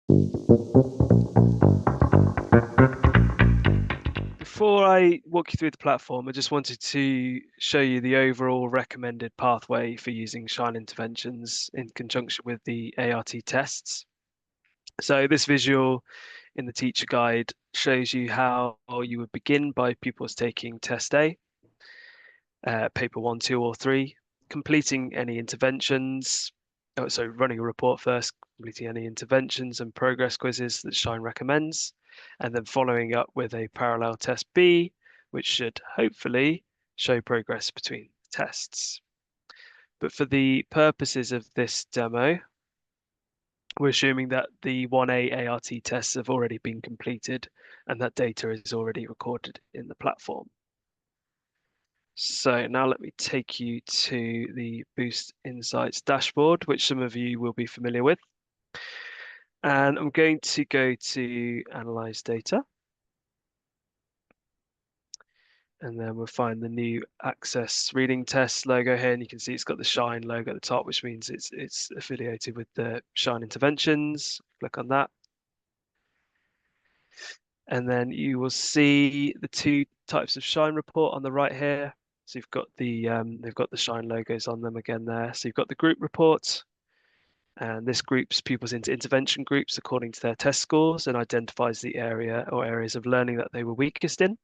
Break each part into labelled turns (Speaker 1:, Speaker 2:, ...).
Speaker 1: Before I walk you through the platform, I just wanted to show you the overall recommended pathway for using Shine interventions in conjunction with the ART tests. So this visual in the teacher guide shows you how you would begin by pupils taking test A, paper 1, 2, or 3, completing any interventions. Oh, so running a report first, completing any interventions and progress quizzes that Shine recommends, and then following up with a parallel test B, which should hopefully show progress between tests. But for the purposes of this demo, we're assuming that the 1A ART tests have already been completed and that data is already recorded in the platform. So now let me take you to the Boost Insights dashboard, which some of you will be familiar with. And I'm going to go to Analyze Data. And then we'll find the new Access Reading Test logo here. And you can see it's got the Shine logo at the top, which means it's affiliated with the Shine interventions. Click on that. And then you will see the two types of Shine report on the right here. So you've got they've got the Shine logos on them again there. So you've got the group report, and this groups pupils into intervention groups according to their test scores and identifies the area or areas of learning that they were weakest in.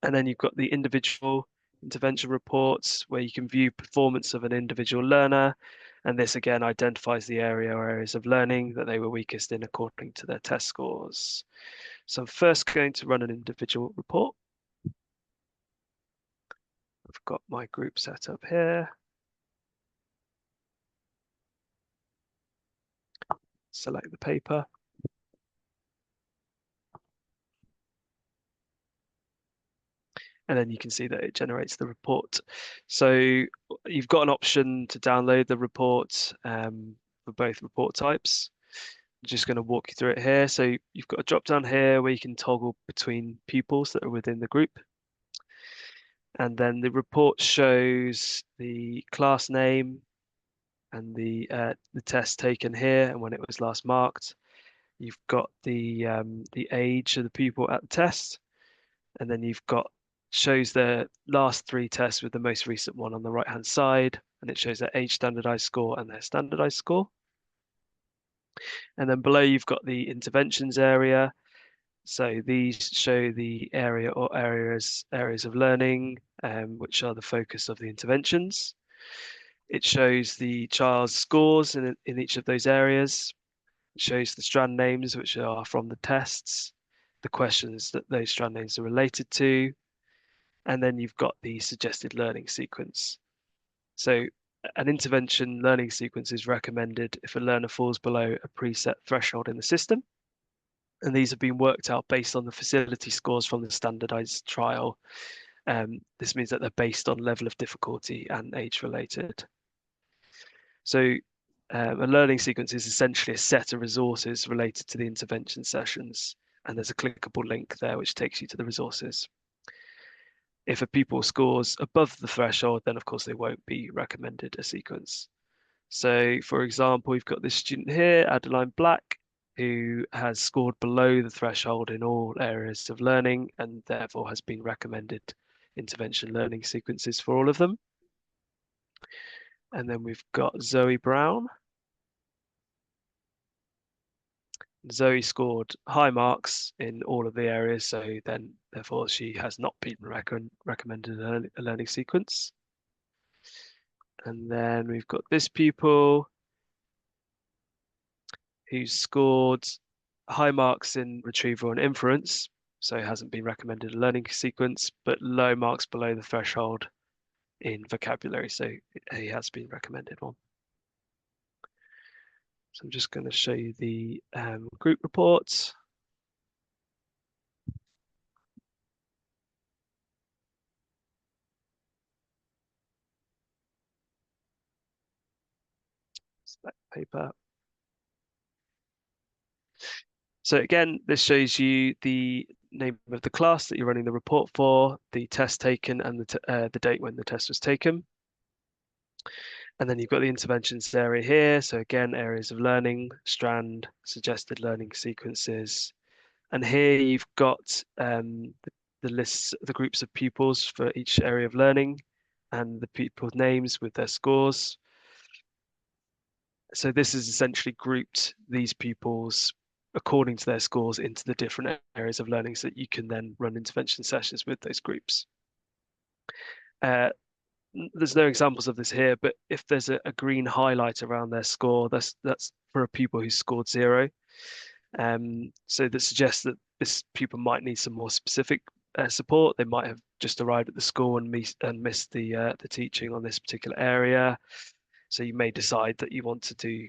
Speaker 1: And then you've got the individual intervention reports where you can view performance of an individual learner. And this again identifies the area or areas of learning that they were weakest in according to their test scores. So I'm first going to run an individual report. I've got my group set up here. Select the paper. And then you can see that it generates the report. So you've got an option to download the report for both report types. I'm just going to walk you through it here. So you've got a drop down here where you can toggle between pupils that are within the group. And then the report shows the class name and the test taken here and when it was last marked. You've got the age of the pupil at the test, and then you've got shows the last 3 tests with the most recent one on the right hand side, and it shows their age standardized score and their standardized score. And then below you've got the interventions area. So these show the area or areas of learning, which are the focus of the interventions. It shows the child's scores in each of those areas. It shows the strand names, which are from the tests, the questions that those strand names are related to, and then you've got the suggested learning sequence. So an intervention learning sequence is recommended if a learner falls below a preset threshold in the system. And these have been worked out based on the facility scores from the standardized trial. This means that they're based on level of difficulty and age related. So a learning sequence is essentially a set of resources related to the intervention sessions. And there's a clickable link there which takes you to the resources. If a pupil scores above the threshold, then of course they won't be recommended a sequence. So for example, we've got this student here, Adeline Black, who has scored below the threshold in all areas of learning and therefore has been recommended intervention learning sequences for all of them. And then we've got Zoe Brown. Zoe scored high marks in all of the areas, so then therefore she has not been recommended a learning sequence. And then we've got this pupil who scored high marks in retrieval and inference, so hasn't been recommended a learning sequence, but low marks below the threshold in vocabulary, so he has been recommended one. So I'm just going to show you the group reports. Select paper. So again, this shows you the name of the class that you're running the report for, the test taken, and the date when the test was taken. And then you've got the interventions area here. So again, areas of learning, strand, suggested learning sequences. And here you've got the lists, the groups of pupils for each area of learning and the pupil names with their scores. So this is essentially grouped these pupils according to their scores into the different areas of learning so that you can then run intervention sessions with those groups. There's no examples of this here, but if there's a green highlight around their score, that's for a pupil who scored 0. So that suggests that this pupil might need some more specific support. They might have just arrived at the school and missed the teaching on this particular area. So you may decide that you want to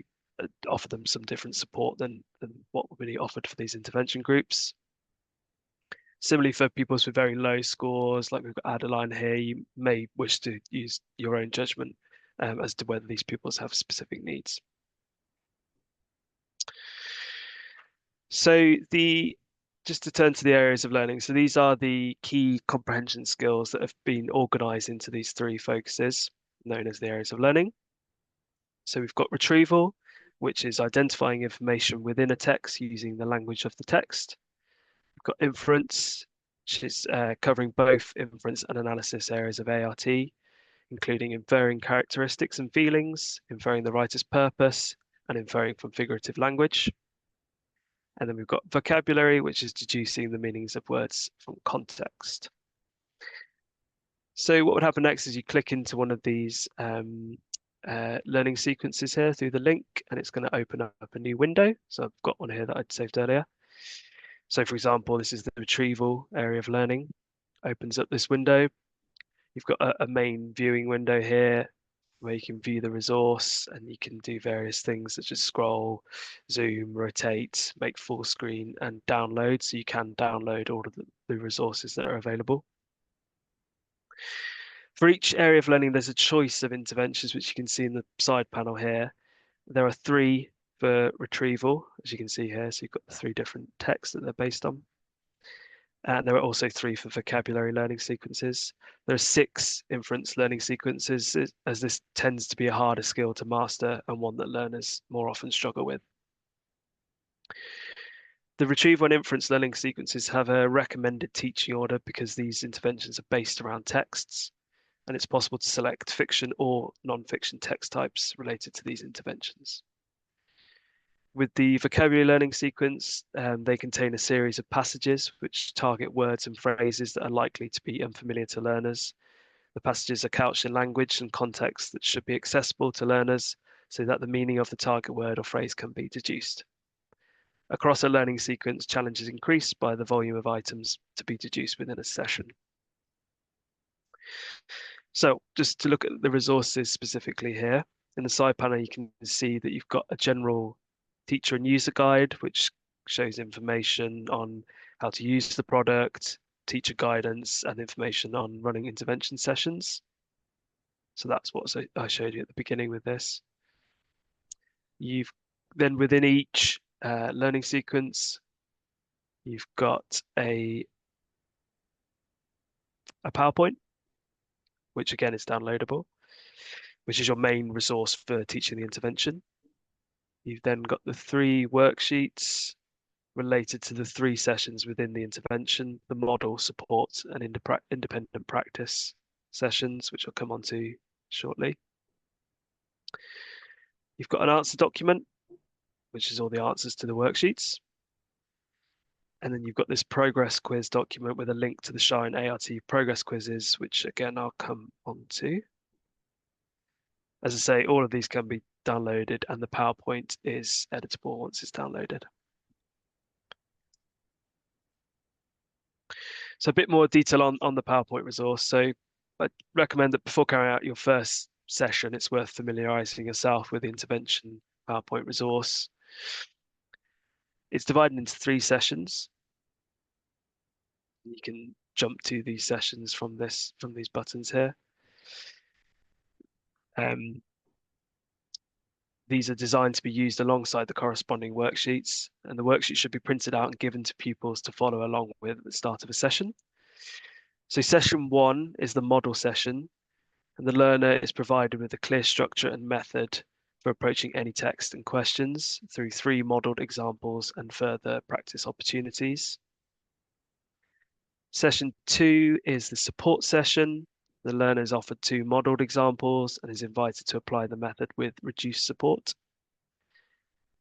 Speaker 1: offer them some different support than what would be offered for these intervention groups. Similarly, for pupils with very low scores, like we've got Adeline here, you may wish to use your own judgment as to whether these pupils have specific needs. So just to turn to the areas of learning, so these are the key comprehension skills that have been organized into these 3 focuses, known as the areas of learning. So we've got retrieval, which is identifying information within a text using the language of the text. We've got inference, which is covering both inference and analysis areas of ART, including inferring characteristics and feelings, inferring the writer's purpose, and inferring from figurative language. And then we've got vocabulary, which is deducing the meanings of words from context. So what would happen next is you click into one of these learning sequences here through the link, and it's going to open up a new window. So I've got one here that I'd saved earlier. So for example, this is the retrieval area of learning. Opens up this window. You've got a main viewing window here where you can view the resource, and you can do various things such as scroll, zoom, rotate, make full screen, and download. So you can download all of the resources that are available. For each area of learning, there's a choice of interventions, which you can see in the side panel here. There are 3 for retrieval, as you can see here. So you've got the 3 different texts that they're based on. And there are also 3 for vocabulary learning sequences. There are 6 inference learning sequences, as this tends to be a harder skill to master and one that learners more often struggle with. The retrieval and inference learning sequences have a recommended teaching order because these interventions are based around texts, and it's possible to select fiction or non-fiction text types related to these interventions. With the vocabulary learning sequence, they contain a series of passages which target words and phrases that are likely to be unfamiliar to learners. The passages are couched in language and context that should be accessible to learners so that the meaning of the target word or phrase can be deduced. Across a learning sequence, challenges increase by the volume of items to be deduced within a session. So just to look at the resources specifically here, in the side panel, you can see that you've got a general teacher and user guide, which shows information on how to use the product, teacher guidance, and information on running intervention sessions. So that's what I showed you at the beginning with this. You've then within each learning sequence, you've got a PowerPoint, which again is downloadable, which is your main resource for teaching the intervention. You've then got the 3 worksheets related to the 3 sessions within the intervention, the model, support, and independent practice sessions, which I'll come on to shortly. You've got an answer document, which is all the answers to the worksheets. And then you've got this progress quiz document with a link to the Shine ART progress quizzes, which again, I'll come on to. As I say, all of these can be downloaded and the PowerPoint is editable once it's downloaded. So a bit more detail on the PowerPoint resource. So I recommend that before carrying out your first session, it's worth familiarizing yourself with the intervention PowerPoint resource. It's divided into 3 sessions. You can jump to these sessions from these buttons here. These are designed to be used alongside the corresponding worksheets, and the worksheet should be printed out and given to pupils to follow along with at the start of a session. So session 1 is the model session. And the learner is provided with a clear structure and method for approaching any text and questions through 3 modelled examples and further practice opportunities. Session 2 is the support session. The learner is offered 2 modelled examples and is invited to apply the method with reduced support.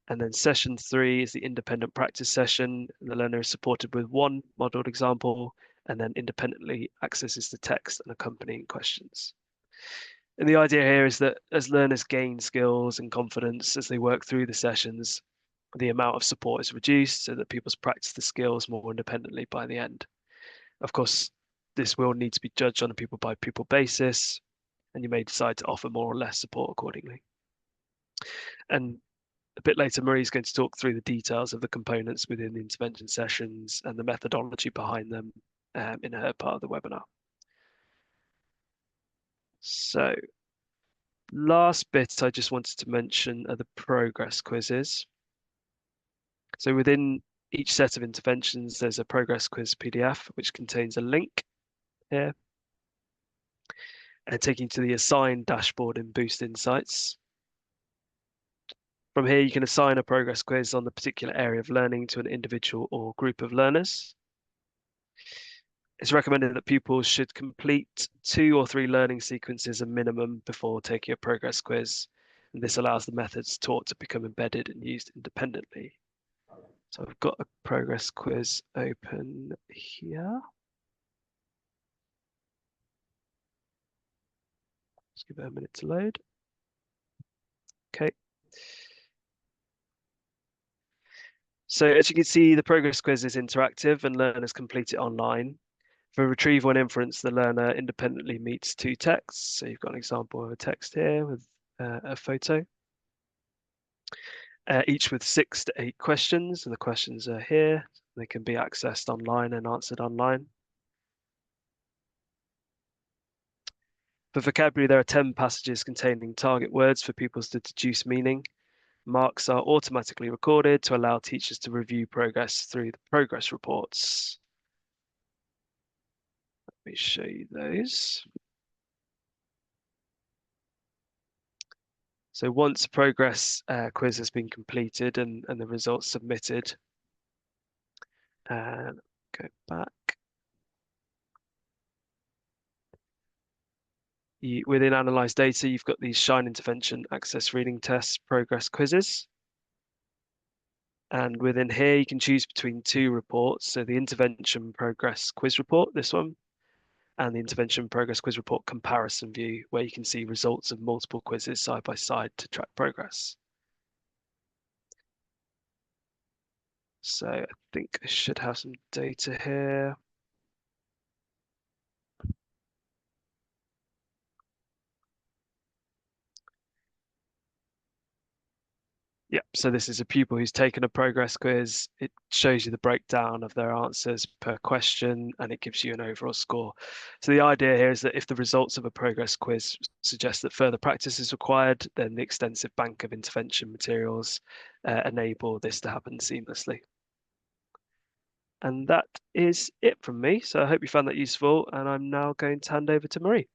Speaker 1: And then session 3 is the independent practice session. The learner is supported with 1 modelled example and then independently accesses the text and accompanying questions. And the idea here is that as learners gain skills and confidence as they work through the sessions, the amount of support is reduced so that pupils practice the skills more independently by the end. Of course, this will need to be judged on a pupil by pupil basis, and you may decide to offer more or less support accordingly. And a bit later, Marie's going to talk through the details of the components within the intervention sessions and the methodology behind them in her part of the webinar. So, last bit I just wanted to mention are the progress quizzes. So within each set of interventions, there's a progress quiz PDF, which contains a link here, and taking you to the assigned dashboard in Boost Insights. From here, you can assign a progress quiz on the particular area of learning to an individual or group of learners. It's recommended that pupils should complete 2 or 3 learning sequences a minimum before taking a progress quiz, and this allows the methods taught to become embedded and used independently. So I've got a progress quiz open here. Just give it a minute to load. Okay. So as you can see, the progress quiz is interactive and learners complete it online. For retrieval and inference, the learner independently meets 2 texts. So you've got an example of a text here with a photo, each with 6 to 8 questions, and the questions are here. They can be accessed online and answered online. For vocabulary, there are 10 passages containing target words for pupils to deduce meaning. Marks are automatically recorded to allow teachers to review progress through the progress reports. Let me show you those. So once a progress quiz has been completed and the results submitted, and go back. Within Analyze Data, you've got these Shine Intervention Access Reading Tests progress quizzes. And within here, you can choose between 2 reports. So the Intervention Progress Quiz Report, this one, and the Intervention Progress Quiz Report Comparison View, where you can see results of multiple quizzes side by side to track progress. So I think I should have some data here. Yeah, so this is a pupil who's taken a progress quiz. It shows you the breakdown of their answers per question, and it gives you an overall score. So the idea here is that if the results of a progress quiz suggest that further practice is required, then the extensive bank of intervention materials enable this to happen seamlessly. And that is it from me. So I hope you found that useful, and I'm now going to hand over to Marie.